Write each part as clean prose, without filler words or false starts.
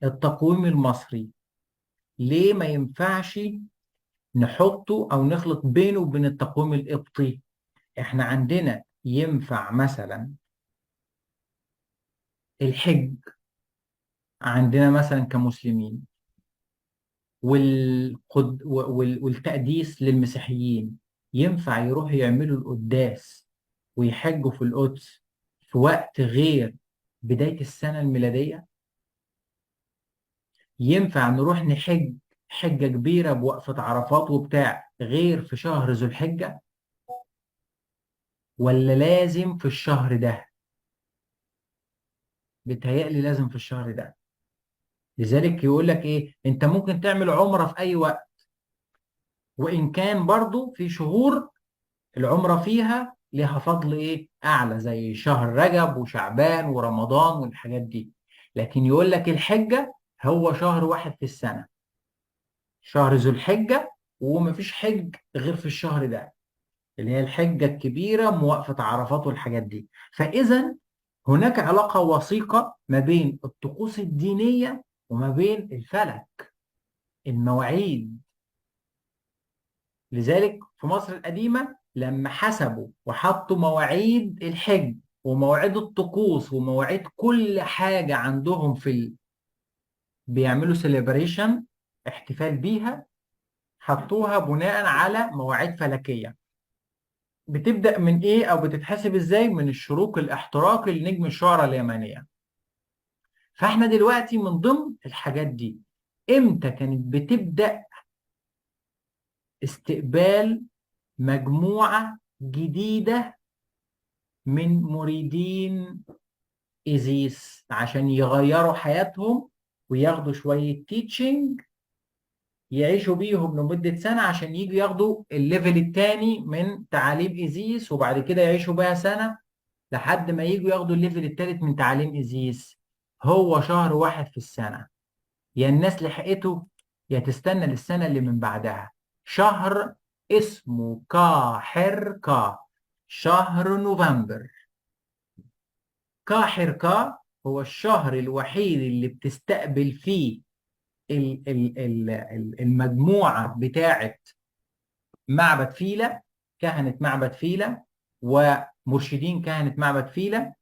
التقويم المصري ليه ما ينفعش نحطه أو نخلط بينه وبين التقويم القبطي؟ احنا عندنا ينفع مثلا الحج عندنا مثلا كمسلمين، والتقديس للمسيحيين، ينفع يروحوا يعملوا القداس ويحجوا في القدس في وقت غير بداية السنة الميلادية؟ ينفع نروح نحج حجة كبيرة بوقفة عرفات وبتاع غير في شهر ذو الحجة، ولا لازم في الشهر ده؟ بيتهيألي لازم في الشهر ده. لذلك يقول لك ايه، انت ممكن تعمل عمرة في اي وقت، وان كان برضو في شهور العمرة فيها ليها فضل ايه اعلى زي شهر رجب وشعبان ورمضان والحاجات دي. لكن يقول لك الحجة هو شهر واحد في السنة، شهر ذو الحجة، ومفيش حج غير في الشهر ده، اللي هي الحجة الكبيرة موقفة عرفات والحاجات دي. فإذا هناك علاقة وثيقة ما بين الطقوس الدينية وما بين الفلك، المواعيد. لذلك في مصر القديمة لما حسبوا وحطوا مواعيد الحج ومواعيد الطقوس ومواعيد كل حاجة عندهم بيعملوا سيليبريشن، احتفال بيها، حطوها بناء على مواعيد فلكية. بتبدأ من ايه او بتتحسب ازاي؟ من الشروق الاحتراقي لنجم الشعرى اليمنية. فاحنا دلوقتي من ضمن الحاجات دي، امتى كانت بتبدأ استقبال مجموعة جديدة من مريدين إيزيس عشان يغيروا حياتهم وياخدوا شوية تيتشنج يعيشوا بيهم لمدة سنة عشان يجوا ياخدوا الليفل التاني من تعاليم إيزيس، وبعد كده يعيشوا بيها سنة لحد ما يجوا ياخدوا الليفل التالت من تعاليم إيزيس؟ هو شهر واحد في السنة، يا الناس لحقته يا تستنى للسنة اللي من بعدها. شهر اسمه كاحركا، شهر نوفمبر. كاحركا هو الشهر الوحيد اللي بتستقبل فيه المجموعة بتاعة معبد فيلة، كهنة معبد فيلة ومرشدين كهنة معبد فيلة،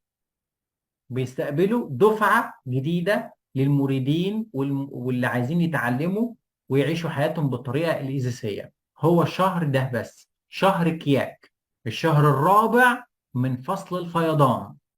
بيستقبلوا دفعة جديدة للمريدين واللي عايزين يتعلموا ويعيشوا حياتهم بالطريقة الإيزيسية. هو الشهر ده بس، شهر كياك، الشهر الرابع من فصل الفيضان.